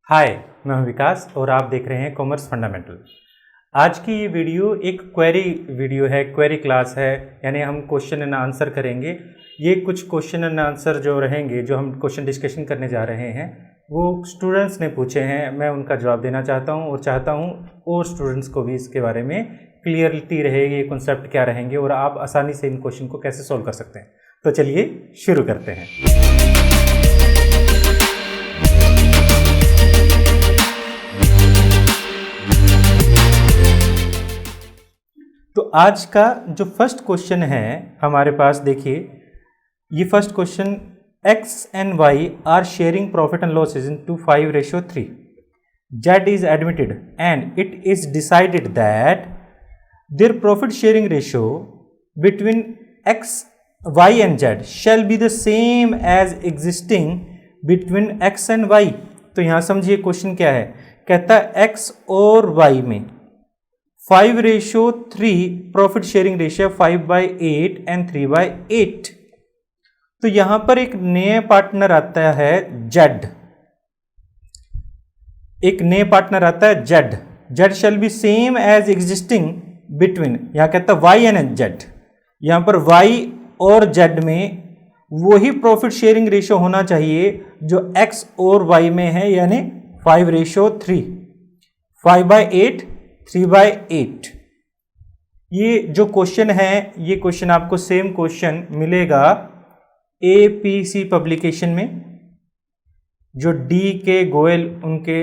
हाय, मैं हूं विकास और आप देख रहे हैं कॉमर्स फंडामेंटल। आज की ये वीडियो एक क्वेरी वीडियो है, क्वेरी क्लास है, यानी हम क्वेश्चन एंड आंसर करेंगे। ये कुछ क्वेश्चन एंड आंसर जो रहेंगे, जो हम क्वेश्चन डिस्कशन करने जा रहे हैं, वो स्टूडेंट्स ने पूछे हैं। मैं उनका जवाब देना चाहता हूँ और चाहता हूँ और स्टूडेंट्स को भी इसके बारे में क्लियरिटी रहेगी, ये कॉन्सेप्ट क्या रहेंगे और आप आसानी से इन क्वेश्चन को कैसे सॉल्व कर सकते हैं। तो चलिए शुरू करते हैं। तो आज का जो फर्स्ट क्वेश्चन है हमारे पास, देखिए ये first question, x and y are sharing profit and losses into 5:3. Z is admitted and it is decided that their profit sharing ratio between x, y and z shall be the same as existing between x and y. तो यहाँ समझिए question क्या है। कहता है x और y में 5:3 profit sharing ratio 5/8 and 3/8। तो यहां पर एक नया पार्टनर आता है जेड, एक नया पार्टनर आता है Z. Z shall be same as existing between, यहां कहता है वाई एंड जेड। यहां पर वाई और जेड में वही प्रॉफिट शेयरिंग रेशियो होना चाहिए जो एक्स और वाई में है, यानी 5:3, 5/8, 3/8। ये जो क्वेश्चन है, ये क्वेश्चन आपको सेम क्वेश्चन मिलेगा APC पब्लिकेशन में, जो DK गोयल उनके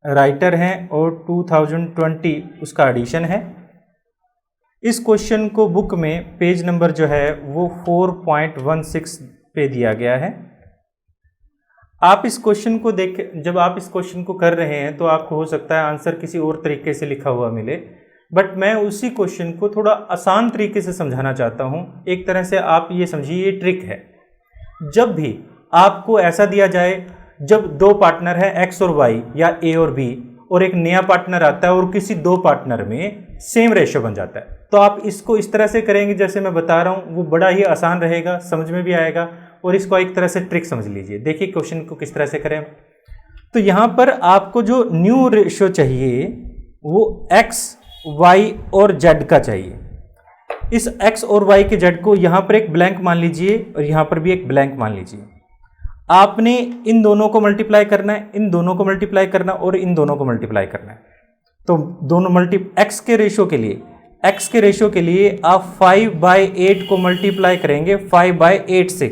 राइटर हैं और 2020 उसका एडिशन है। इस क्वेश्चन को बुक में पेज नंबर जो है वो 4.16 पे दिया गया है। आप इस क्वेश्चन को जब आप इस क्वेश्चन को कर रहे हैं तो आपको हो सकता है आंसर किसी और तरीके से लिखा हुआ मिले, बट मैं उसी क्वेश्चन को थोड़ा आसान तरीके से समझाना चाहता हूं। एक तरह से आप ये समझिए, ये ट्रिक है। जब भी आपको ऐसा दिया जाए, जब दो पार्टनर है एक्स और वाई या ए और बी, और एक नया पार्टनर आता है और किसी दो पार्टनर में सेम रेशियो बन जाता है, तो आप इसको इस तरह से करेंगे जैसे मैं बता रहा हूं। वो बड़ा ही आसान रहेगा, समझ में भी आएगा, और इसको एक तरह से ट्रिक समझ लीजिए। देखिए क्वेश्चन को किस तरह से करें। तो यहां पर आपको जो न्यू रेशियो चाहिए वो x, y और z का चाहिए। इस x और y के z को यहां पर एक ब्लैंक मान लीजिए और यहां पर भी एक ब्लैंक मान लीजिए। आपने इन दोनों को मल्टीप्लाई करना है, इन दोनों को मल्टीप्लाई करना और इन दोनों को मल्टीप्लाई करना है। तो दोनों x के रेशियो के लिए आप 5/8 को मल्टीप्लाई करेंगे 5/8 से।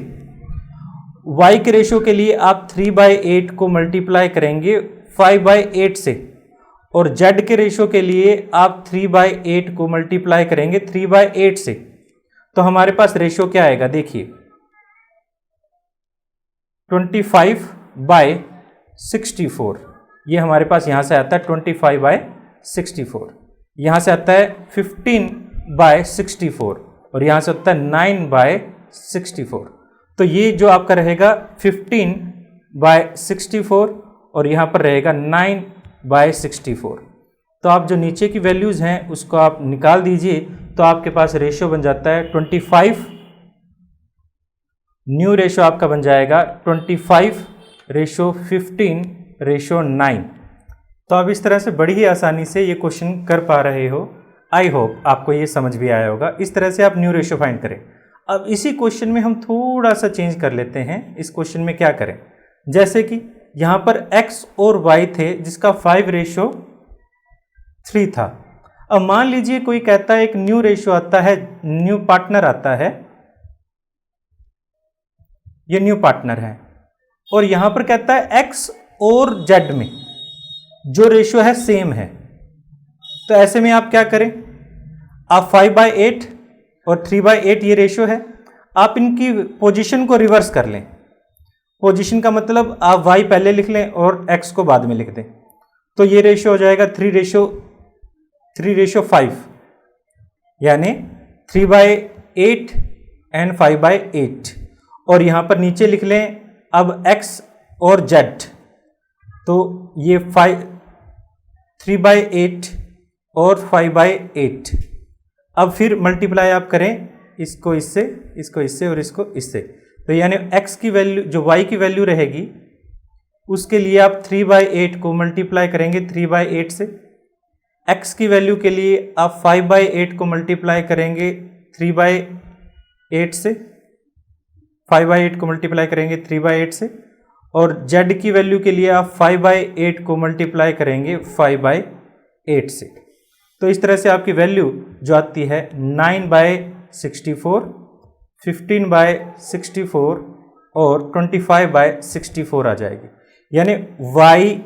y के रेशियो के लिए आप 3/8 को मल्टीप्लाई करेंगे 5/8 से, और z के रेशियो के लिए आप 3/8 को मल्टीप्लाई करेंगे 3/8 से। तो हमारे पास रेशियो क्या आएगा, देखिए 25/64। ये हमारे पास यहां से आता है 25/64, यहां से आता है 15/64 और यहां से आता है 9/64। तो ये जो आपका रहेगा 15/64 और यहाँ पर रहेगा 9/64। तो आप जो नीचे की वैल्यूज़ हैं उसको आप निकाल दीजिए, तो आपके पास रेशियो बन जाता है 25। न्यू रेशियो आपका बन जाएगा 25:15:9। तो आप इस तरह से बड़ी ही आसानी से ये क्वेश्चन कर पा रहे हो। आई होप आपको ये समझ भी आया होगा। इस तरह से आप न्यू रेशियो फाइंड करें। अब इसी क्वेश्चन में हम थोड़ा सा चेंज कर लेते हैं। इस क्वेश्चन में क्या करें, जैसे कि यहां पर x और y थे जिसका 5:3 था। अब मान लीजिए कोई कहता है एक न्यू रेशियो आता है, न्यू पार्टनर आता है, ये न्यू पार्टनर है, और यहां पर कहता है x और z में जो रेशियो है सेम है। तो ऐसे में आप क्या करें, आप 5/8 और 3/8 ये रेशियो है, आप इनकी पोजीशन को रिवर्स कर लें। पोजीशन का मतलब आप y पहले लिख लें और x को बाद में लिख दें। तो ये रेशियो हो जाएगा 3:5, यानी 3/8 एंड 5/8। और यहां पर नीचे लिख लें अब x और z, तो ये 3/8 और 5/8। अब फिर मल्टीप्लाई आप करें इसको इससे, इसको इससे और इसको इससे। तो यानी x की वैल्यू, जो y की वैल्यू रहेगी उसके लिए आप 3/8 को मल्टीप्लाई करेंगे 3/8 से। x की वैल्यू के लिए आप 5/8 को मल्टीप्लाई करेंगे 3/8 से, 5/8 को मल्टीप्लाई करेंगे 3/8 से। और z की वैल्यू के लिए आप 5/8 को मल्टीप्लाई करेंगे 5/8 से। तो इस तरह से आपकी वैल्यू जो आती है 9/64, 15/64 और 25/64 आ जाएगी। यानी y,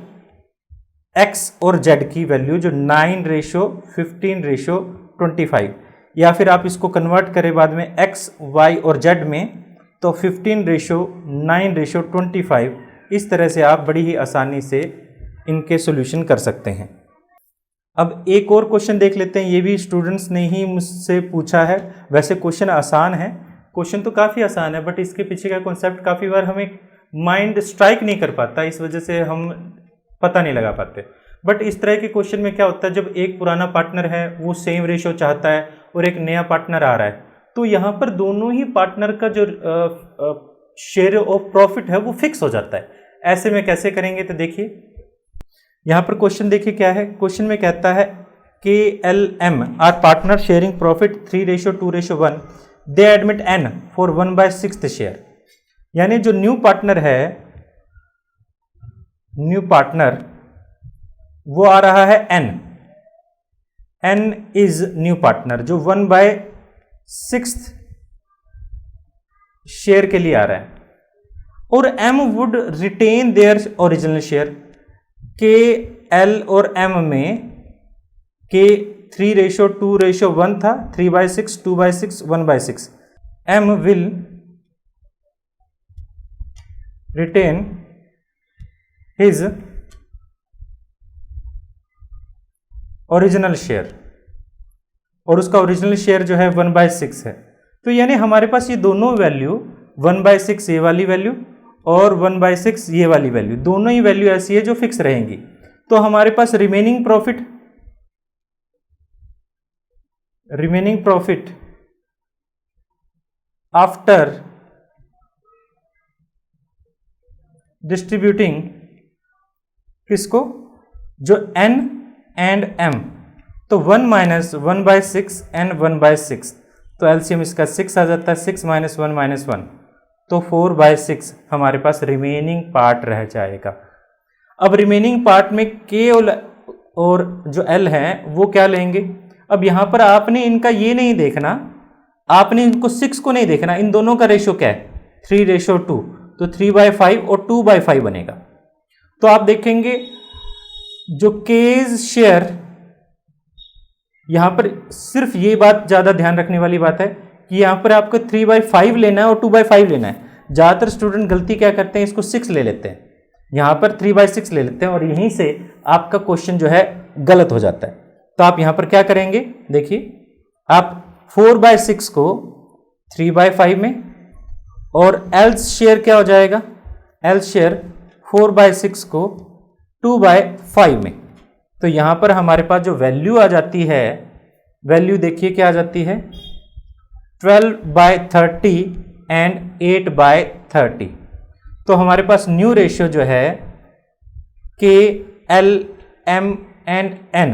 x और z की वैल्यू जो 9:15:25, या फिर आप इसको कन्वर्ट करें बाद में x, y और z में, तो 15:9:25, इस तरह से आप बड़ी ही आसानी से इनके सॉल्यूशन कर सकते हैं। अब एक और क्वेश्चन देख लेते हैं, ये भी स्टूडेंट्स ने ही मुझसे पूछा है। वैसे क्वेश्चन आसान है, क्वेश्चन तो काफ़ी आसान है, बट इसके पीछे का कॉन्सेप्ट काफ़ी बार हमें माइंड स्ट्राइक नहीं कर पाता, इस वजह से हम पता नहीं लगा पाते। बट इस तरह के क्वेश्चन में क्या होता है, जब एक पुराना पार्टनर है वो सेम रेशियो चाहता है और एक नया पार्टनर आ रहा है, तो यहाँ पर दोनों ही पार्टनर का जो शेयर ऑफ प्रॉफिट है वो फिक्स हो जाता है। ऐसे में कैसे करेंगे, तो देखिए यहाँ पर क्वेश्चन देखिए क्या है। क्वेश्चन में कहता है KLM are partner sharing profit 3:2:1, they admit N for 1/6 share. यानी जो न्यू पार्टनर है, न्यू पार्टनर वो आ रहा है N इज न्यू पार्टनर जो 1/6 शेयर के लिए आ रहा है, और M would retain their original share. K L और M में के 3:2:1 था, 3/6, 2/6, 1/6। M will retain his original share, और उसका ओरिजिनल शेयर जो है 1/6 है। तो यानी हमारे पास ये दोनों वैल्यू 1/6 ये वाली वैल्यू और 1/6 ये वाली वैल्यू, दोनों ही वैल्यू ऐसी है जो फिक्स रहेंगी। तो हमारे पास रिमेनिंग प्रॉफिट आफ्टर डिस्ट्रीब्यूटिंग किसको, जो N एंड M, तो 1 - 1/6 एंड 1/6, तो एलसीएम इसका 6 आ जाता है, 6 - 1 - 1, तो 4/6 हमारे पास रिमेनिंग पार्ट रह जाएगा। अब रिमेनिंग पार्ट में K और जो L है वो क्या लेंगे। अब यहाँ पर आपने इनका ये नहीं देखना, आपने इनको 6 को नहीं देखना, इन दोनों का रेशो क्या है 3:2, तो 3/5 और 2/5 बनेगा। तो आप देखेंगे जो केज शेयर, यहां पर सिर्फ ये बात ज्यादा ध्यान रखने वाली बात है कि यहां पर आपको 3/5 लेना है और 2/5 लेना है। ज्यादातर स्टूडेंट गलती क्या करते हैं, इसको 6 ले लेते हैं, यहां पर 3/6 ले लेते हैं, और यहीं से आपका क्वेश्चन जो है गलत हो जाता है। तो आप यहां पर क्या करेंगे, देखिए आप 4/6 को 3/5 में, और एल्स शेयर क्या हो जाएगा, एल्स शेयर 4/6 को 2/5 में। तो यहां पर हमारे पास जो वैल्यू आ जाती है, वैल्यू देखिए क्या आ जाती है 12/30 एंड 8/30। तो हमारे पास न्यू रेशियो जो है KLM एंड N,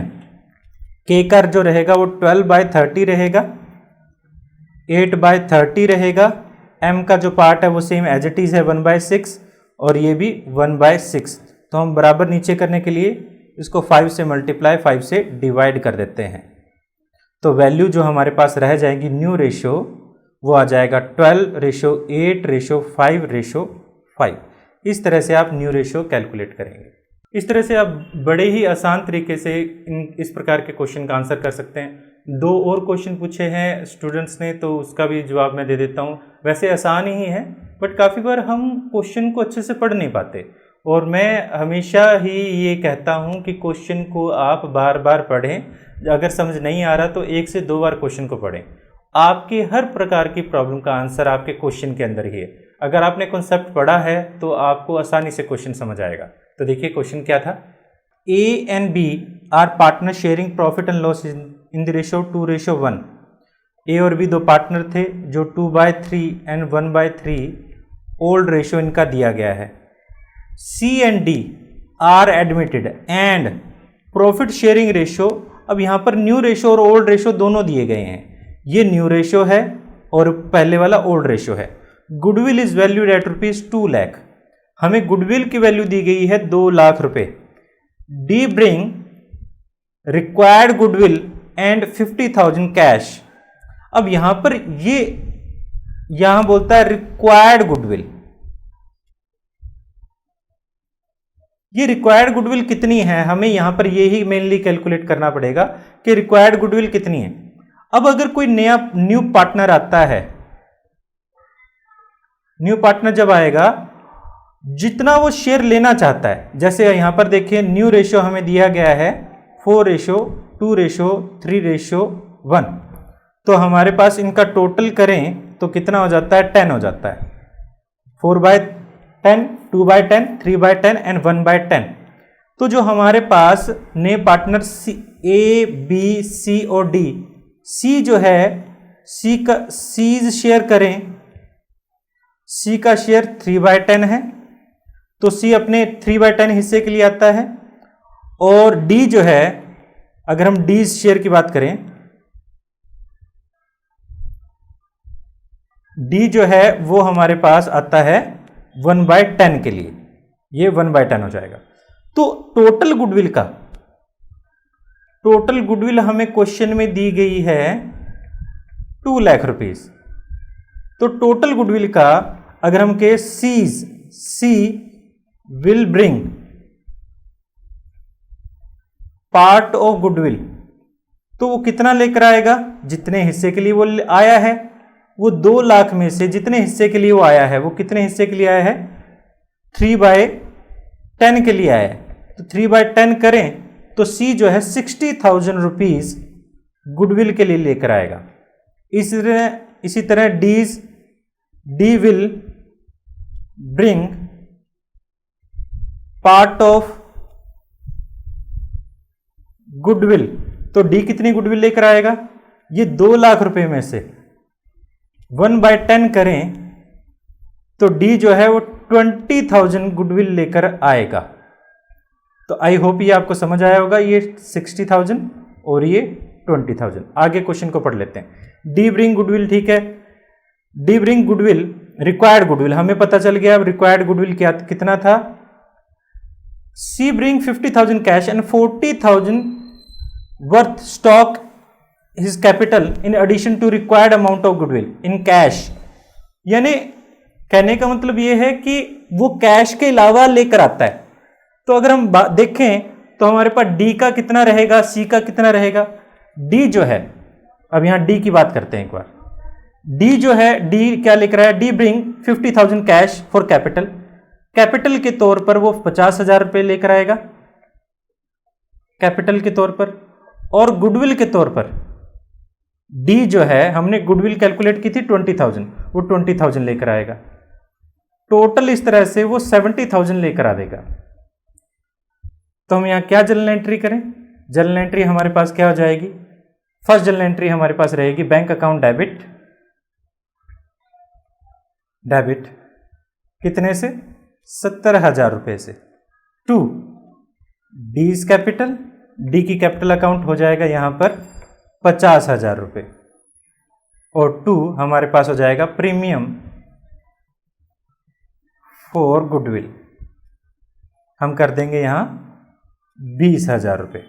K का जो रहेगा वो 12/30 रहेगा, 8/30 रहेगा, M का जो पार्ट है वो सेम एज इट इज है 1/6, और ये भी 1/6। तो हम बराबर नीचे करने के लिए इसको 5 से मल्टीप्लाई 5 से डिवाइड कर देते हैं। तो वैल्यू जो हमारे पास रह जाएगी न्यू रेशियो वो आ जाएगा 12:8:5:5। इस तरह से आप न्यू रेशियो कैलकुलेट करेंगे। इस तरह से आप बड़े ही आसान तरीके से इस प्रकार के क्वेश्चन का आंसर कर सकते हैं। 2 और क्वेश्चन पूछे हैं स्टूडेंट्स ने, तो उसका भी जवाब मैं दे देता हूँ। वैसे आसान ही है, बट काफ़ी बार हम क्वेश्चन को अच्छे से पढ़ नहीं पाते, और मैं हमेशा ही ये कहता हूँ कि क्वेश्चन को आप बार बार पढ़ें। अगर समझ नहीं आ रहा तो 1 से 2 बार क्वेश्चन को पढ़ें। आपकी हर प्रकार की प्रॉब्लम का आंसर आपके क्वेश्चन के अंदर ही है। अगर आपने कॉन्सेप्ट पढ़ा है तो आपको आसानी से क्वेश्चन समझ आएगा। तो देखिए क्वेश्चन क्या था, A and B are partner sharing profit and loss in the ratio 2:1। A और B 2 पार्टनर थे जो 2/3 एंड 1/3 ओल्ड रेशियो इनका दिया गया है। C and D are admitted and profit sharing ratio, अब यहां पर न्यू रेशियो और ओल्ड रेशियो दोनों दिए गए हैं, ये न्यू रेशियो है और पहले वाला ओल्ड रेशियो है। Goodwill is valued at ₹2 lakh, हमें गुडविल की वैल्यू दी गई है 2 लाख रुपए। D bring required goodwill and 50,000 cash, अब यहां पर यहां बोलता है रिक्वायर्ड गुडविल, ये रिक्वायर्ड गुडविल कितनी है, हमें यहां पर ये ही मेनली कैलकुलेट करना पड़ेगा कि रिक्वायर्ड गुडविल कितनी है। अब अगर कोई न्यू पार्टनर आता है, न्यू पार्टनर जब आएगा, जितना वो शेयर लेना चाहता है, जैसे यहां पर देखिए न्यू रेशियो हमें दिया गया है 4:2:3:1, तो हमारे पास इनका टोटल करें तो कितना हो जाता है, 10 हो जाता है। 4/10, 2/10, 3/10 एंड 1/10। तो जो हमारे पास नए पार्टनर ए बी सी और डी, सी जो है सी शेयर करें, सी का शेयर 3/10 है, तो सी अपने 3/10 हिस्से के लिए आता है। और डी जो है, अगर हम डी शेयर की बात करें, डी जो है वो हमारे पास आता है 1/10 के लिए, ये 1/10 हो जाएगा। तो टोटल गुडविल हमें क्वेश्चन में दी गई है 2 लाख रुपीस। तो टोटल गुडविल का अगर हम कहें C will bring part of goodwill, तो वो कितना लेकर आएगा, जितने हिस्से के लिए वो आया है, वो 2 लाख में से जितने हिस्से के लिए वो आया है, वो कितने हिस्से के लिए आया है, 3/10 के लिए आया है। तो 3/10 करें तो सी जो है 60,000 रुपीज गुडविल के लिए लेकर आएगा। इसी तरह D will bring part of goodwill, तो डी कितनी गुडविल लेकर आएगा, ये 2 लाख रुपए में से 1/10 करें तो डी जो है वो 20,000 गुडविल लेकर आएगा। तो आई होप ये आपको समझ आया होगा, ये 60,000 और ये 20,000। आगे क्वेश्चन को पढ़ लेते हैं। डी ब्रिंग गुडविल, ठीक है, D bring goodwill, required goodwill हमें पता चल गया। अब रिक्वायर्ड गुडविल कितना था, C bring 50,000 cash and 40,000 worth stock his capital in addition to required amount of goodwill in cash. यानी कहने का मतलब यह है कि वो कैश के अलावा लेकर आता है। तो अगर हम देखें तो हमारे पास डी का कितना रहेगा, सी का कितना रहेगा। डी जो है, अब यहां डी की बात करते हैं एक बार। डी जो है, डी क्या लेकर आया, D bring 50,000 cash for capital, capital के तौर पर वो 50,000 रुपए लेकर आएगा कैपिटल के तौर पर। और गुडविल के तौर पर डी जो है, हमने गुडविल कैलकुलेट की थी 20,000, वो 20,000 लेकर आएगा। टोटल इस तरह से वो 70,000 लेकर आ देगा। तो हम यहां क्या जनरल एंट्री करें, जनरल एंट्री हमारे पास क्या हो जाएगी, फर्स्ट जनरल एंट्री हमारे पास रहेगी बैंक अकाउंट डेबिट कितने से, 70,000 रुपए से, टू डीज कैपिटल, डी की कैपिटल अकाउंट हो जाएगा यहां पर 50,000 रुपए, और टू हमारे पास हो जाएगा प्रीमियम फॉर गुडविल, हम कर देंगे यहां 20,000 रुपए।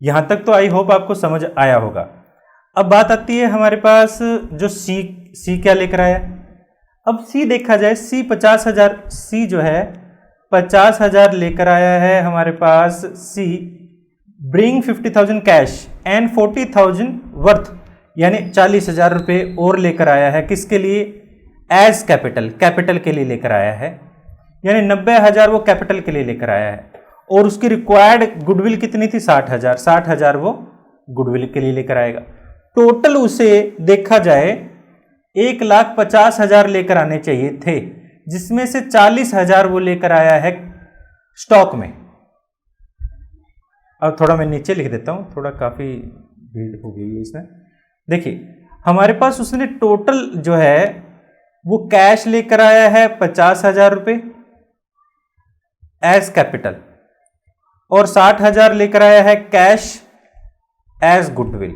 यहां तक तो आई होप आपको समझ आया होगा। अब बात आती है हमारे पास जो सी क्या लेकर आया। अब सी देखा जाए, सी 50,000, सी जो है 50,000 लेकर आया है हमारे पास। सी ब्रिंग 50,000 कैश एंड 40,000 वर्थ, यानी 40,000 रुपए और लेकर आया है। किसके लिए, एज कैपिटल के लिए लेकर आया है, यानी 90,000 वो कैपिटल के लिए लेकर आया है। और उसकी रिक्वायर्ड गुडविल कितनी थी, 60,000, 60,000 वो गुडविल के लिए लेकर आएगा। टोटल उसे देखा जाए 1,50,000 लेकर आने चाहिए थे, जिसमें से 40,000 वो लेकर आया है स्टॉक में। अब थोड़ा मैं नीचे लिख देता हूं, थोड़ा काफी भीड़ हो गई है इसमें। देखिए हमारे पास उसने टोटल जो है वो कैश लेकर आया है 50,000 रुपए, एज कैपिटल और 60,000 लेकर आया है कैश एज गुडविल।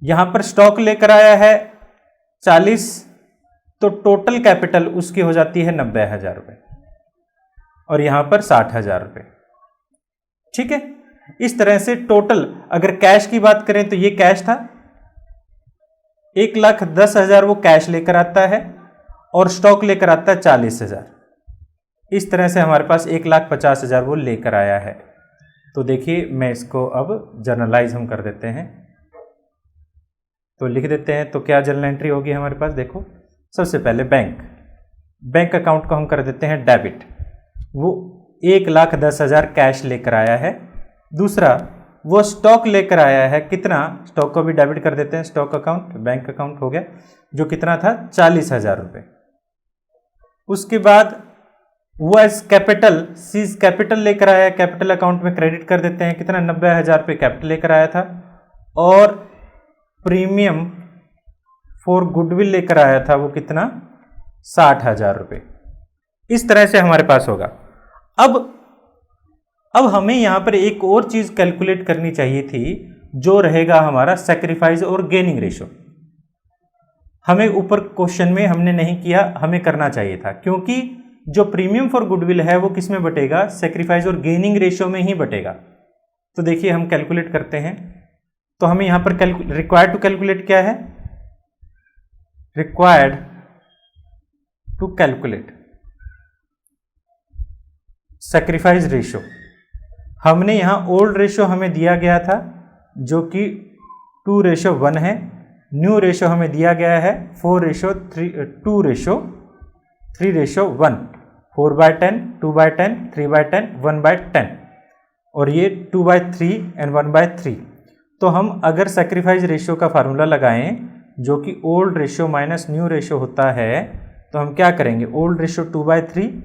यहां पर स्टॉक लेकर आया है 40, तो टोटल कैपिटल उसकी हो जाती है 90,000 रुपए और यहां पर 60,000 रुपए। ठीक है, इस तरह से टोटल अगर कैश की बात करें तो ये कैश था, 1,10,000 वो कैश लेकर आता है और स्टॉक लेकर आता है 40,000। इस तरह से हमारे पास 1,50,000 वो लेकर आया है। तो देखिए मैं इसको अब जर्नलाइज हम कर देते हैं, तो लिख देते हैं। तो क्या जर्नल एंट्री होगी हमारे पास, देखो सबसे पहले बैंक अकाउंट को हम कर देते हैं डेबिट, वो 1,10,000 कैश लेकर आया है। दूसरा वो स्टॉक लेकर आया है, कितना, स्टॉक को भी डेबिट कर देते हैं, स्टॉक अकाउंट बैंक अकाउंट हो गया, जो कितना था 40,000 रुपये। उसके बाद वो एज कैपिटल सीज कैपिटल लेकर आया, कैपिटल अकाउंट में क्रेडिट कर देते हैं, कितना 90,000 रुपये कैपिटल लेकर आया था। और प्रीमियम फॉर गुडविल लेकर आया था, वो कितना 60,000 रुपये। इस तरह से हमारे पास होगा। अब हमें यहां पर एक और चीज कैलकुलेट करनी चाहिए थी, जो रहेगा हमारा सैक्रिफाइस और गेनिंग रेशो। हमें ऊपर क्वेश्चन में हमने नहीं किया, हमें करना चाहिए था, क्योंकि जो प्रीमियम फॉर गुडविल है वो किस में बटेगा, सैक्रिफाइस और गेनिंग रेशो में ही बटेगा। तो देखिए हम कैलकुलेट करते हैं, तो हमें यहां पर रिक्वायर्ड टू कैलकुलेट क्या है, required to calculate sacrifice ratio. हमने यहां ओल्ड रेशो हमें दिया गया था जो कि 2:1 है, न्यू रेशो हमें दिया गया है 2:3:1, 4/10, 2/10, 3/10, 1/10 और ये 2/3 and 1/3। तो हम अगर सैक्रिफाइस रेशो का फार्मूला लगाएं जो कि old ratio minus new ratio होता है, तो हम क्या करेंगे, old ratio 2/3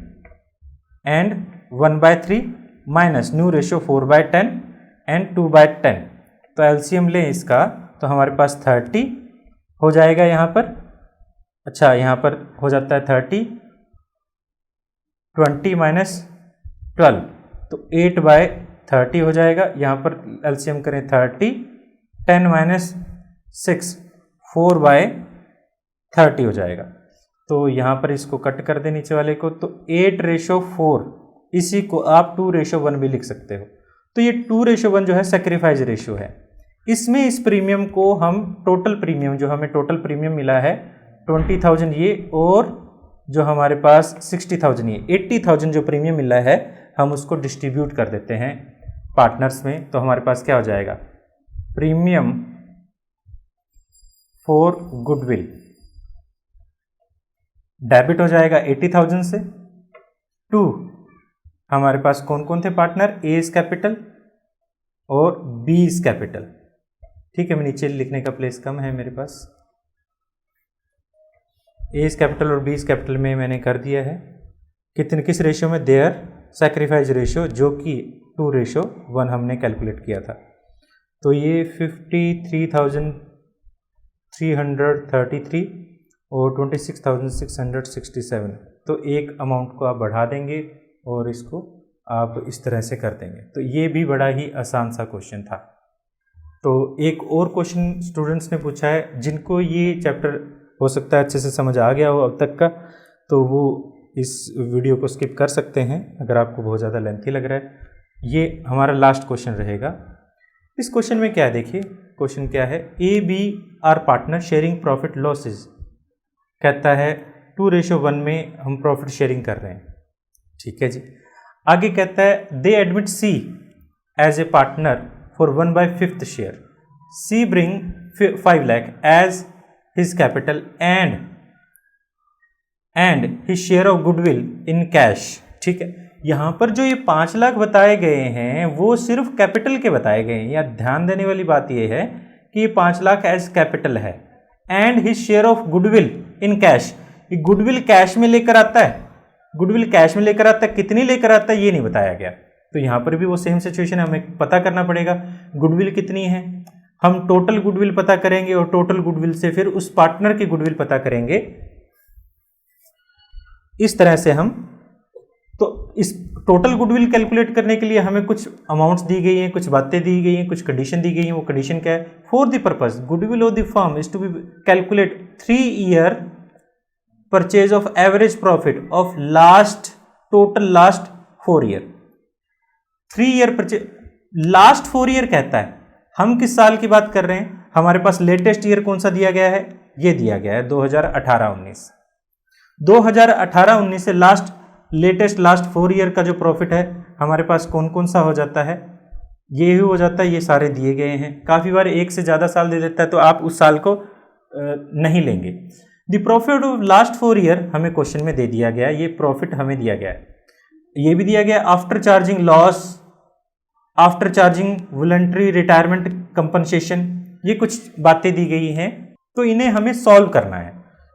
and 1/3 minus new ratio 4/10 and 2/10। तो एलसीएम लें इसका, तो हमारे पास 30 हो जाएगा यहाँ पर। अच्छा, यहाँ पर हो जाता है 30, 20 माइनस 12, तो 8/30 हो जाएगा। यहाँ पर एलसीएम करें 30, 10 माइनस 6, 4/30 हो जाएगा। तो यहाँ पर इसको कट कर दे नीचे वाले को, तो 8:4, इसी को आप 2:1 भी लिख सकते हो। तो ये 2:1 जो है सैक्रिफाइस रेशियो है। इसमें इस प्रीमियम को हम टोटल प्रीमियम, जो हमें टोटल प्रीमियम मिला है 20,000 ये, और जो हमारे पास 60,000 ये, 80,000 जो प्रीमियम मिला है, हम उसको डिस्ट्रीब्यूट कर देते हैं पार्टनर्स में। तो हमारे पास क्या हो जाएगा, प्रीमियम फॉर गुडविल डेबिट हो जाएगा 80,000 से टू, हमारे पास कौन कौन थे पार्टनर, ए इज कैपिटल और बी इज कैपिटल। ठीक है, मैं नीचे लिखने का प्लेस कम है मेरे पास, ए इज कैपिटल और बी इज कैपिटल में मैंने कर दिया है। किस रेशियो में, देयर सैक्रिफाइस रेशियो, जो कि 2:1 हमने कैलकुलेट किया था। तो ये 53,333 और 26,667। तो एक अमाउंट को आप बढ़ा देंगे और इसको आप इस तरह से कर देंगे। तो ये भी बड़ा ही आसान सा क्वेश्चन था। तो एक और क्वेश्चन स्टूडेंट्स ने पूछा है, जिनको ये चैप्टर हो सकता है अच्छे से समझ आ गया हो अब तक का, तो वो इस वीडियो को स्किप कर सकते हैं अगर आपको बहुत ज़्यादा लेंथी लग रहा है। ये हमारा लास्ट क्वेश्चन रहेगा। इस क्वेश्चन में क्या है, देखिए क्वेश्चन क्या है, A B are partner sharing profit losses. कहता है 2:1 में हम प्रॉफिट शेयरिंग कर रहे हैं। ठीक है जी, आगे कहता है they admit C as a partner for 1/5 share. C bring 5 lakh as his capital and his share of goodwill in cash. ठीक है, यहां पर जो ये 5 लाख बताए गए हैं वो सिर्फ कैपिटल के बताए गए हैं। यहाँ ध्यान देने वाली बात यह है कि ये 5 लाख एज कैपिटल है and his share of goodwill in cash. ये गुडविल कैश में लेकर आता है, गुडविल कैश में लेकर आता है, कितनी लेकर आता है ये नहीं बताया गया। तो यहां पर भी वो सेम सिचुएशन है, हमें पता करना पड़ेगा गुडविल कितनी है। हम टोटल गुडविल पता करेंगे और टोटल गुडविल से फिर उस पार्टनर की गुडविल पता करेंगे। इस तरह से हम तो इस टोटल गुडविल कैलकुलेट करने के लिए हमें कुछ अमाउंट्स दी गई हैं, कुछ बातें दी गई हैं, कुछ कंडीशन दी गई हैं। वो कंडीशन क्या है? For the purpose goodwill of the firm is to be calculate 3 year purchase of average profit of total last 4 year. 3 year purchase, last 4 year कहता है, हम किस साल की बात कर रहे हैं? हमारे पास लेटेस्ट ईयर कौन सा दिया गया है? ये दिया गया है 2018-19। 2018-19 से लेटेस्ट लास्ट 4 ईयर का जो प्रॉफिट है हमारे पास कौन कौन सा हो जाता है? ये ही हो जाता है, ये सारे दिए गए हैं। काफ़ी बार एक से ज़्यादा साल दे देता है तो आप उस साल को नहीं लेंगे। The profit of last 4 year हमें क्वेश्चन में दे दिया गया, ये प्रॉफिट हमें दिया गया है। ये भी दिया गया after charging loss, after charging voluntary retirement compensation, ये कुछ बातें दी गई हैं, तो इन्हें हमें सॉल्व करना है।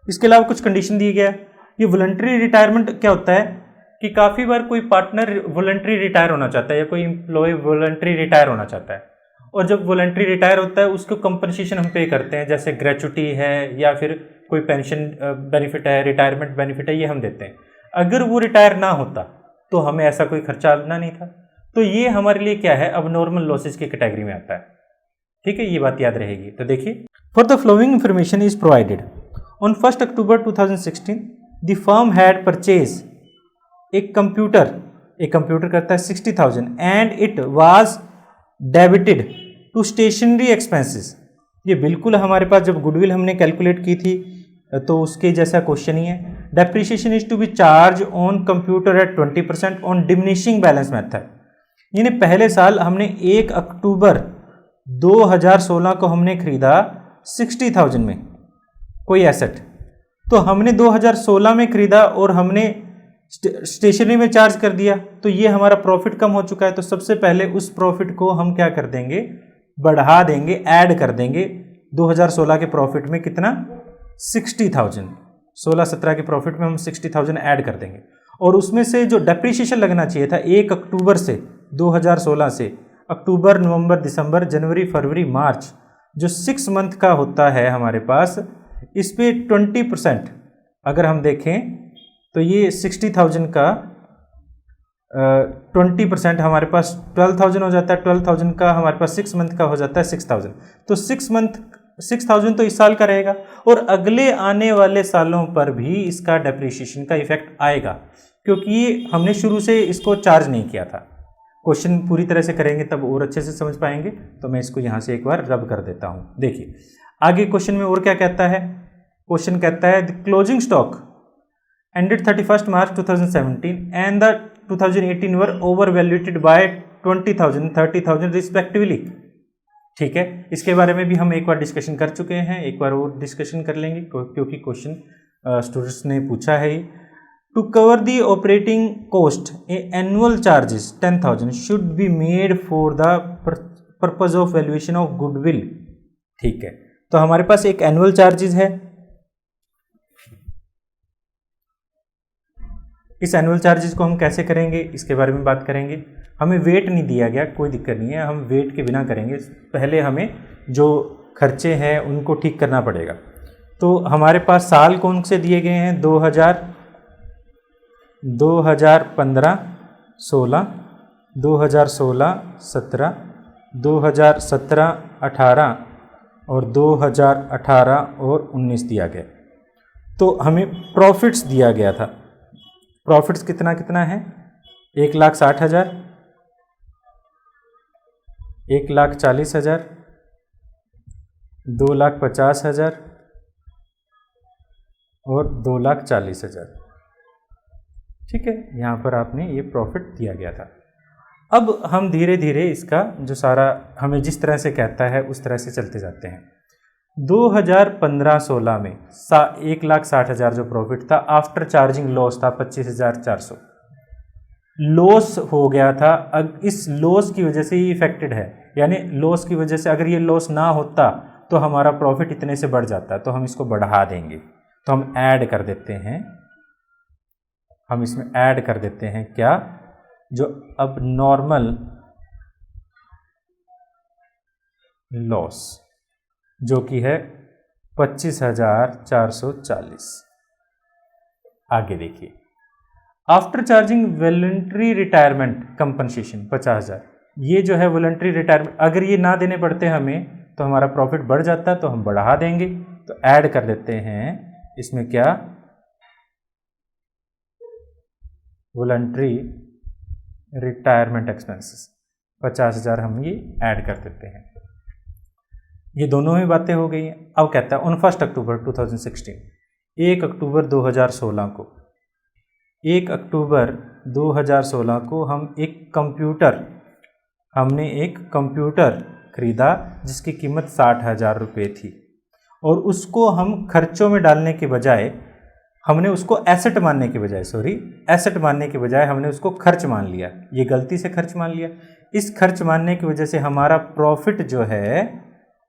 इसके अलावा कुछ कंडीशन दिए गया है। ये वॉलंटरी रिटायरमेंट क्या होता है कि काफ़ी बार कोई पार्टनर वॉलंटरी रिटायर होना चाहता है या कोई एम्प्लॉय वॉलंटरी रिटायर होना चाहता है, और जब वॉलंटरी रिटायर होता है उसको कंपनसेशन हम पे करते हैं, जैसे ग्रेचुटी है या फिर कोई पेंशन बेनिफिट है, रिटायरमेंट बेनिफिट है, ये हम देते हैं। अगर वो रिटायर ना होता तो हमें ऐसा कोई खर्चा आना नहीं था। तो ये हमारे लिए क्या है? अब नॉर्मल लॉसेज की कैटेगरी में आता है। ठीक है, ये बात याद रहेगी। तो देखिए, for the flowing information is provided on 1 October 2016 the firm had purchase एक कंप्यूटर करता है 60,000 and it was debited to stationery expenses. ये बिल्कुल हमारे पास जब गुडविल हमने कैलकुलेट की थी तो उसके जैसा क्वेश्चन ही है। Depreciation is to be charge on computer at 20% on diminishing balance method. यानी पहले साल हमने 1 अक्टूबर 2016 को हमने खरीदा 60,000 में कोई एसेट, तो हमने 2016 में खरीदा और हमने स्टेशनरी में चार्ज कर दिया, तो ये हमारा प्रॉफिट कम हो चुका है। तो सबसे पहले उस प्रॉफिट को हम क्या कर देंगे? बढ़ा देंगे, ऐड कर देंगे 2016 के प्रॉफिट में। कितना? 60,000। 16-17 के प्रॉफिट में हम 60,000 ऐड कर देंगे, और उसमें से जो डेप्रिसिएशन लगना चाहिए था 1 अक्टूबर से 2016 से अक्टूबर, नवंबर, दिसंबर, जनवरी, फरवरी, मार्च, जो 6 मंथ का होता है हमारे पास, इस पे 20% अगर हम देखें तो ये 60,000 का 20% हमारे पास 12,000 हो जाता है। 12,000 का हमारे पास 6 मंथ का हो जाता है 6,000। तो 6,000 तो इस साल का रहेगा, और अगले आने वाले सालों पर भी इसका डेप्रिसिएशन का इफेक्ट आएगा, क्योंकि हमने शुरू से इसको चार्ज नहीं किया था। क्वेश्चन पूरी तरह से करेंगे तब और अच्छे से समझ पाएंगे। तो मैं इसको यहाँ से एक बार रब कर देता हूँ। देखिए आगे क्वेश्चन में और क्या कहता है। क्वेश्चन कहता है the closing stock ended 31st March 2017 and the 2018 were overvalued by 20,000, 30,000 respectively। ठीक है, इसके बारे में भी हम एक बार डिस्कशन कर चुके हैं, एक बार और डिस्कशन कर लेंगे क्योंकि क्वेश्चन स्टूडेंट्स ने पूछा है। To cover the operating cost annual charges 10,000 should be made for the purpose of valuation of goodwill. ठीक है, तो हमारे पास एक एनुअल चार्जेस है। इस एनुअल चार्जेस को हम कैसे करेंगे इसके बारे में बात करेंगे। हमें वेट नहीं दिया गया, कोई दिक्कत नहीं है, हम वेट के बिना करेंगे। पहले हमें जो खर्चे हैं उनको ठीक करना पड़ेगा। तो हमारे पास साल कौन से दिए गए हैं? 2015-16, 2016-17, 2017-18 और 2018 और 19 दिया गया। तो हमें प्रॉफिट्स दिया गया था। प्रॉफिट्स कितना कितना है? 1,60,000, 1,40,000, 2,50,000 और 2,40,000। ठीक है, यहाँ पर आपने ये प्रॉफिट दिया गया था। अब हम धीरे धीरे इसका जो सारा हमें जिस तरह से कहता है उस तरह से चलते जाते हैं। 2015-16 में 1,60,000 जो प्रॉफिट था, आफ्टर चार्जिंग लॉस था 25,400। लॉस हो गया था। अब इस लॉस की वजह से ही इफेक्टेड है, यानी लॉस की वजह से अगर ये लॉस ना होता तो हमारा प्रॉफिट इतने से बढ़ जाता। तो हम इसको बढ़ा देंगे, तो हम ऐड कर देते हैं, हम इसमें ऐड कर देते हैं क्या? जो अब नॉर्मल लॉस जो कि है 25,440। आगे देखिए, after charging voluntary retirement compensation 50,000, ये जो है वॉलंटरी रिटायरमेंट, अगर ये ना देने पड़ते हमें तो हमारा प्रॉफिट बढ़ जाता, तो हम बढ़ा देंगे, तो ऐड कर देते हैं इसमें क्या, वॉलंटरी रिटायरमेंट एक्सपेंसेस 50,000 हम ये ऐड कर देते हैं। ये दोनों ही बातें हो गई हैं। अब कहता है ऑन 1 अक्टूबर 2016, 1 अक्टूबर 2016 को, 1 अक्टूबर 2016 को हमने एक कंप्यूटर खरीदा जिसकी कीमत 60,000 रुपये थी, और उसको हम खर्चों में डालने के बजाय हमने उसको एसेट मानने के बजाय हमने उसको खर्च मान लिया। ये गलती से खर्च मान लिया। इस खर्च मानने की वजह से हमारा प्रॉफिट जो है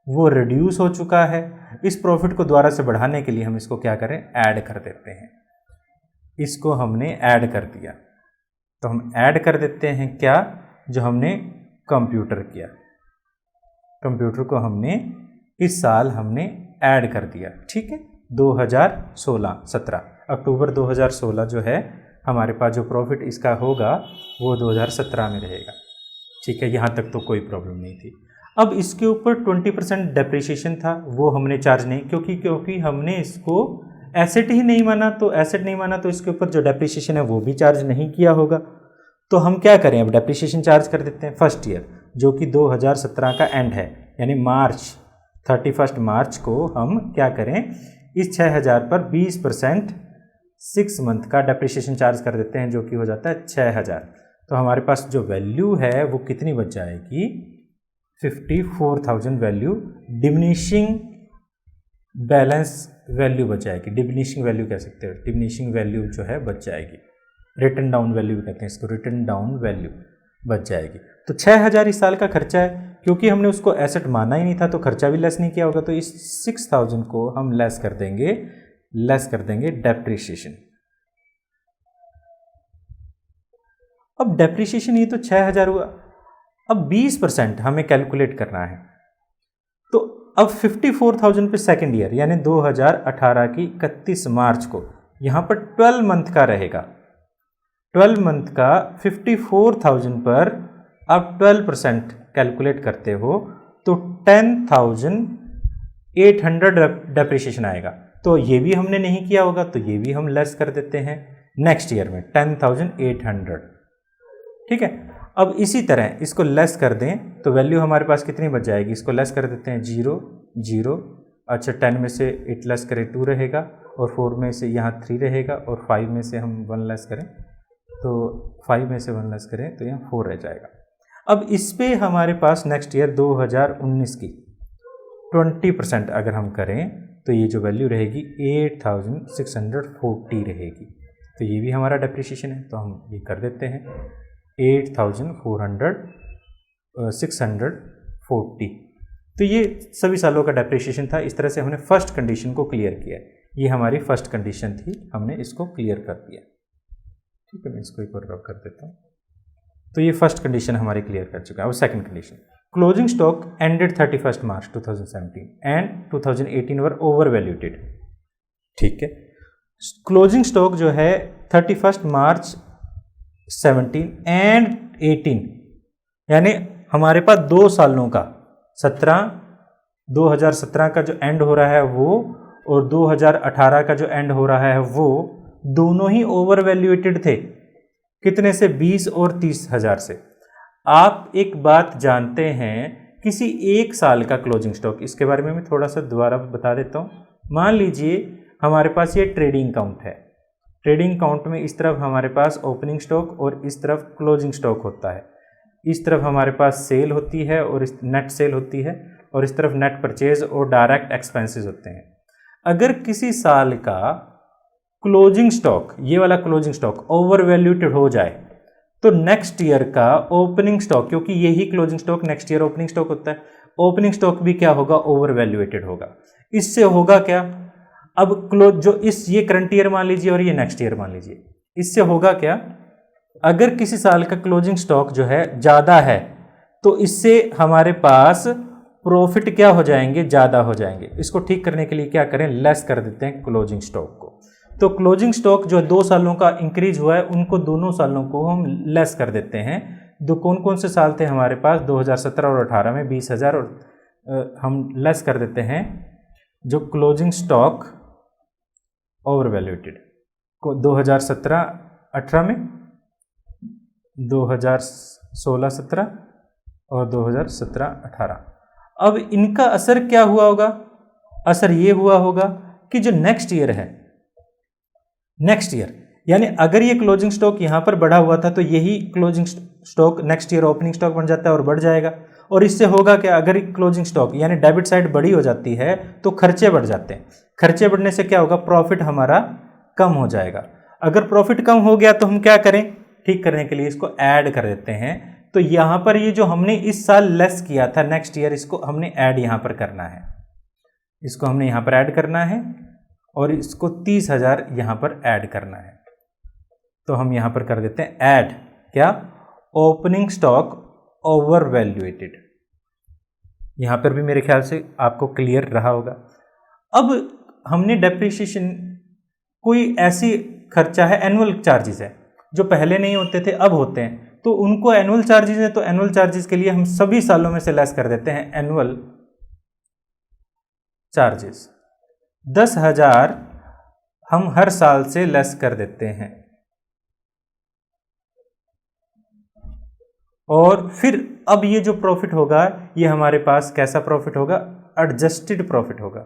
वो रिड्यूस हो चुका है। इस प्रॉफिट को दोबारा से बढ़ाने के लिए हम इसको क्या करें, ऐड कर देते हैं। इसको हमने ऐड कर दिया, तो हम ऐड कर देते हैं क्या, जो हमने कंप्यूटर किया, कंप्यूटर को हमने इस साल हमने ऐड कर दिया। ठीक है, 2016-17 अक्टूबर 2016 जो है हमारे पास जो प्रॉफिट इसका होगा वो 2017 में रहेगा। ठीक है, यहाँ तक तो कोई प्रॉब्लम नहीं थी। अब इसके ऊपर 20% डेप्रिसिएशन था, वो हमने चार्ज नहीं, क्योंकि हमने इसको एसेट ही नहीं माना, तो एसेट नहीं माना तो इसके ऊपर जो डेप्रिसिएशन है वो भी चार्ज नहीं किया होगा। तो हम क्या करें, अब डेप्रिसिएशन चार्ज कर देते हैं फर्स्ट ईयर, जो कि 2017 का एंड है, यानी 31 मार्च को हम क्या करें, इस 6,000 पर 20% 6 मंथ का डेप्रिसिएशन चार्ज कर देते हैं, जो कि हो जाता है 6,000। तो हमारे पास जो वैल्यू है वो कितनी बच जाएगी, 54,000 वैल्यू, डिमिनिशिंग बैलेंस वैल्यू बच जाएगी। डिमिनिशिंग वैल्यू कह सकते हो, डिमिनिशिंग वैल्यू जो है बच जाएगी, रिटर्न डाउन वैल्यू कहते हैं इसको, रिटर्न डाउन वैल्यू बच जाएगी। तो 6,000 इस साल का खर्चा है, क्योंकि हमने उसको एसेट माना ही नहीं था तो खर्चा भी लेस नहीं किया होगा, तो इस 6,000 को हम लेस कर देंगे डेप्रिसिएशन। अब डेप्रिसिएशन ये तो 6,000 हुआ, अब 20% हमें कैलकुलेट करना है। तो अब 54,000 पे सेकेंड ईयर, यानी 2018 की 31 मार्च को यहाँ पर 12 मंथ का रहेगा। 12 मंथ का 54,000 पर आप 12% कैलकुलेट करते हो तो 10,800 डेप्रिसिएशन आएगा। तो ये भी हमने नहीं किया होगा, तो ये भी हम लेस कर देते हैं नेक्स्ट ईयर में 10,800। ठीक है, अब इसी तरह इसको लेस कर दें तो वैल्यू हमारे पास कितनी बच जाएगी, इसको लेस कर देते हैं 0 0। अच्छा, 10 में से 8 लेस करें 2 रहेगा, और 4 में से यहाँ 3 रहेगा, और 5 में से हम 1 लेस करें तो 5 में से 1 लेस करें तो यहाँ 4 रह जाएगा। अब इस पे हमारे पास नेक्स्ट ईयर 2019 की 20% अगर हम करें तो ये जो वैल्यू रहेगी 8,640 रहेगी। तो ये भी हमारा डेप्रिसिएशन है, तो हम ये कर देते हैं 640। तो ये सभी सालों का डेप्रिसिएशन था। इस तरह से हमने फर्स्ट कंडीशन को क्लियर किया। ये हमारी फर्स्ट कंडीशन थी, हमने इसको क्लियर कर दिया। ठीक है, मैं इसको एक और ड्रॉ कर देता हूँ। तो ये फर्स्ट कंडीशन हमारी क्लियर कर चुका है। अब second condition, closing stock ended 31 March 2017 and 2018 were over valuated. ठीक है, क्लोजिंग स्टॉक जो है 31 मार्च 17 एंड 18, यानी हमारे पास 2 सालों का 2017 का जो एंड हो रहा है वो, और 2018 का जो एंड हो रहा है वो, दोनों ही ओवर वैल्यूएटेड थे। कितने से, 20 और 30,000 से। आप एक बात जानते हैं, किसी एक साल का क्लोजिंग स्टॉक, इसके बारे में मैं थोड़ा सा दोबारा बता देता हूँ। मान लीजिए हमारे पास ये ट्रेडिंग काउंट है। ट्रेडिंग काउंट में इस तरफ हमारे पास ओपनिंग स्टॉक और इस तरफ क्लोजिंग स्टॉक होता है। इस तरफ हमारे पास सेल होती है और इस नेट सेल होती है, और इस तरफ नेट परचेज और डायरेक्ट एक्सपेंसेस होते हैं। अगर किसी साल का क्लोजिंग स्टॉक, ये वाला क्लोजिंग स्टॉक ओवर वैल्यूटेड हो जाए, तो नेक्स्ट ईयर का ओपनिंग स्टॉक, क्योंकि यही closing stock next year opening stock होता है, ओपनिंग स्टॉक भी क्या होगा, ओवर वैल्यूएटेड होगा। इससे होगा क्या, अब ये करंट ईयर मान लीजिए और ये नेक्स्ट ईयर मान लीजिए, इससे होगा क्या, अगर किसी साल का क्लोजिंग स्टॉक जो है ज़्यादा है तो इससे हमारे पास प्रॉफिट क्या हो जाएंगे, ज़्यादा हो जाएंगे। इसको ठीक करने के लिए क्या करें, लेस कर देते हैं क्लोजिंग स्टॉक को। तो क्लोजिंग स्टॉक जो 2 सालों का इंक्रीज हुआ है उनको दोनों सालों को हम लेस कर देते हैं। दो कौन कौन से साल थे हमारे पास, 2017 और 18 में 20,000 और हम लेस कर देते हैं जो क्लोजिंग स्टॉक ओवर वैल्यूएटेड को 2017-18 में, 2016-17 और 2017-18। अब इनका असर क्या हुआ होगा, असर ये हुआ होगा कि जो नेक्स्ट ईयर है, नेक्स्ट ईयर यानी अगर ये क्लोजिंग स्टॉक यहां पर बढ़ा हुआ था तो यही closing stock next year opening stock बन जाता है और बढ़ जाएगा। और इससे होगा कि अगर क्लोजिंग स्टॉक यानी डेबिट साइड बड़ी हो जाती है तो खर्चे बढ़ जाते हैं। खर्चे बढ़ने से क्या होगा, प्रॉफिट हमारा कम हो जाएगा। अगर प्रॉफिट कम हो गया तो हम क्या करें, ठीक करने के लिए इसको ऐड कर देते हैं। तो यहां पर ये जो हमने इस साल लेस किया था नेक्स्ट ईयर, इसको हमने ऐड यहां पर करना है, इसको हमने यहां पर ऐड करना है और इसको 30,000 यहां पर ऐड करना है। तो हम यहां पर कर देते हैं ऐड क्या, ओपनिंग स्टॉक ओवर वैल्यूएटेड। यहां पर भी मेरे ख्याल से आपको क्लियर रहा होगा। अब हमने डेप्रिसिएशन, कोई ऐसी खर्चा है, एनुअल चार्जेस है जो पहले नहीं होते थे अब होते हैं, तो उनको एनुअल चार्जेस है, तो एनुअल चार्जेस के लिए हम सभी सालों में से लेस कर देते हैं एनुअल चार्जेस। 10,000 हम हर साल से लेस कर देते हैं। और फिर अब ये जो प्रॉफिट होगा ये हमारे पास कैसा प्रॉफिट होगा, एडजस्टेड प्रॉफिट होगा।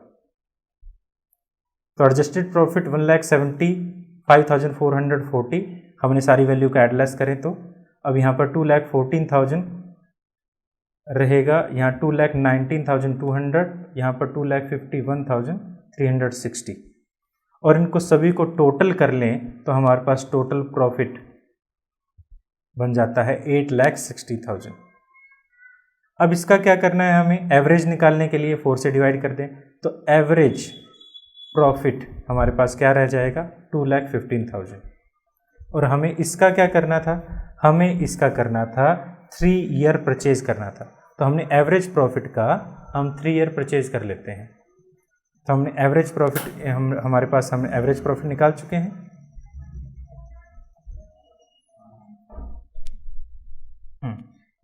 तो एडजस्टेड प्रॉफिट 1,75,440, हमने सारी वैल्यू का एडलेस करें तो अब यहाँ पर 2,14,000 रहेगा, यहाँ 2,19,200, यहाँ पर 2,51,360 और इनको सभी को टोटल कर लें तो हमारे पास टोटल प्रॉफिट बन जाता है 8,60,000। अब इसका क्या करना है, हमें एवरेज निकालने के लिए 4 से डिवाइड कर दें तो एवरेज प्रॉफिट हमारे पास क्या रह जाएगा, 2,15,000। और हमें इसका क्या करना था, हमें इसका करना था 3 ईयर परचेज करना था। तो हमने एवरेज प्रॉफिट का हम 3 ईयर परचेज कर लेते हैं। तो हमने एवरेज प्रॉफिट हमारे पास हमने एवरेज प्रॉफिट निकाल चुके हैं।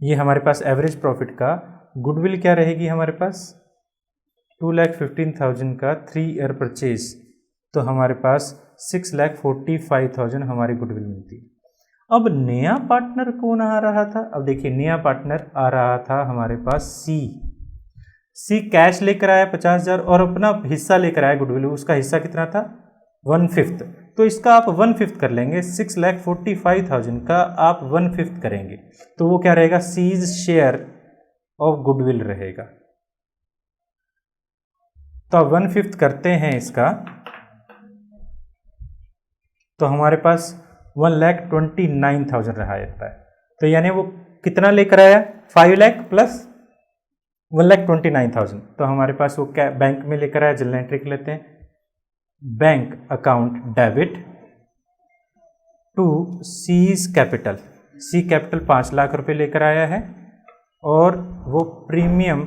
ये हमारे पास एवरेज प्रॉफिट का गुडविल क्या रहेगी हमारे पास, 2,15,000 का 3 ईयर परचेज, तो हमारे पास 6,45,000 हमारी गुडविल मिलती है। अब नया पार्टनर कौन आ रहा था, अब देखिए नया पार्टनर आ रहा था हमारे पास सी कैश लेकर आया 50,000 और अपना हिस्सा लेकर आया गुडविल, उसका हिस्सा कितना था 1/5। तो इसका आप 1/5 कर लेंगे, 6,45,000 का आप 1/5 करेंगे तो वो क्या रहेगा, सीज शेयर ऑफ गुडविल रहेगा। तो आप 1/5 करते हैं इसका तो हमारे पास 1,29,000 रहा जाता है। तो यानी वो कितना लेकर आया, 5 लाख प्लस 1,29,000। तो हमारे पास वो क्या बैंक में लेकर आया, जनरल एंट्री के लेते हैं, bank account debit to C's capital. C capital 5 lakh रुपए लेकर आया है और वो प्रीमियम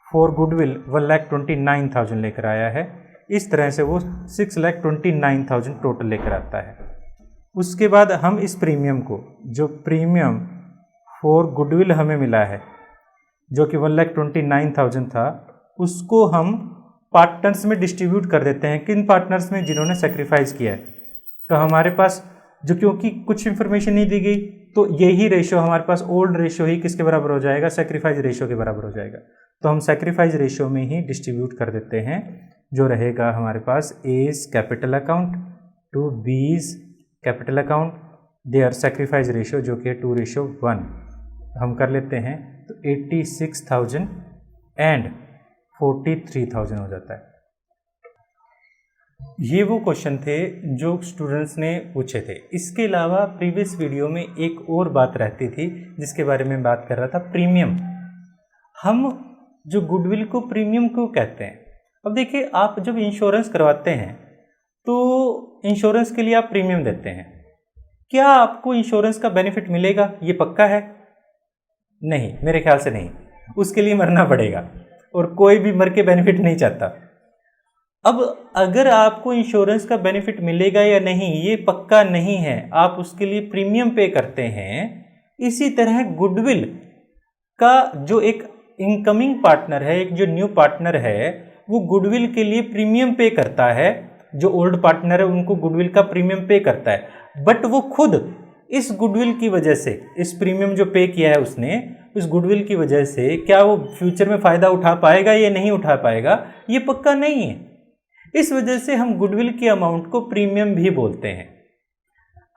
फॉर गुडविल 1,29,000 लेकर आया है। इस तरह से वो 6,29,000 टोटल लेकर आता है। उसके बाद हम इस प्रीमियम को, जो प्रीमियम फॉर गुडविल हमें मिला है जो कि 1,29,000 था, उसको हम पार्टनर्स में डिस्ट्रीब्यूट कर देते हैं। किन पार्टनर्स में, जिन्होंने सेक्रीफाइस किया है। तो हमारे पास जो, क्योंकि कुछ इंफॉर्मेशन नहीं दी गई तो यही रेशियो हमारे पास ओल्ड रेशियो ही किसके बराबर हो जाएगा, सेक्रीफाइस रेशियो के बराबर हो जाएगा। तो हम सेक्रीफाइस रेशियो में ही डिस्ट्रीब्यूट कर देते हैं, जो रहेगा हमारे पास as capital account to B's capital account, their sacrifice ratio जो कि 2:1 हम कर लेते हैं। तो 86,000 एंड 43,000 हो जाता है। ये वो क्वेश्चन थे जो स्टूडेंट्स ने पूछे थे। इसके अलावा प्रीवियस वीडियो में एक और बात रहती थी जिसके बारे में बात कर रहा था, प्रीमियम। हम जो गुडविल को प्रीमियम क्यों कहते हैं। अब देखिए, आप जब इंश्योरेंस करवाते हैं तो इंश्योरेंस के लिए आप प्रीमियम देते हैं। क्या आपको इंश्योरेंस का बेनिफिट मिलेगा, ये पक्का है? नहीं, मेरे ख्याल से नहीं। उसके लिए मरना पड़ेगा और कोई भी मर के बेनिफिट नहीं चाहता। अब अगर आपको इंश्योरेंस का बेनिफिट मिलेगा या नहीं ये पक्का नहीं है, आप उसके लिए प्रीमियम पे करते हैं। इसी तरह गुडविल का जो एक इनकमिंग पार्टनर है, एक जो न्यू पार्टनर है, वो गुडविल के लिए प्रीमियम पे करता है। जो ओल्ड पार्टनर है उनको गुडविल का प्रीमियम पे करता है, बट वो खुद इस गुडविल की वजह से, इस प्रीमियम जो पे किया है उसने, इस गुडविल की वजह से क्या वो फ्यूचर में फ़ायदा उठा पाएगा या नहीं उठा पाएगा ये पक्का नहीं है। इस वजह से हम गुडविल की अमाउंट को प्रीमियम भी बोलते हैं।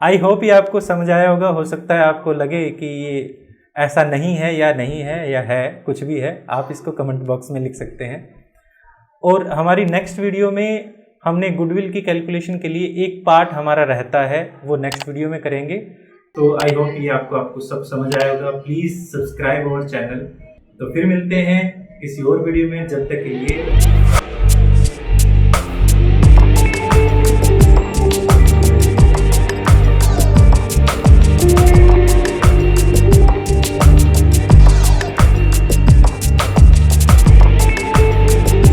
आई होप ये आपको समझ आया होगा। हो सकता है आपको लगे कि ये ऐसा नहीं है या नहीं है या है, कुछ भी है, आप इसको कमेंट बॉक्स में लिख सकते हैं। और हमारी नेक्स्ट वीडियो में हमने गुडविल की कैलकुलेशन के लिए एक पार्ट हमारा रहता है, वो नेक्स्ट वीडियो में करेंगे। तो आई होप ये आपको सब समझ आया होगा। Please subscribe our channel. तो फिर मिलते हैं किसी और वीडियो में, जब तक के लिए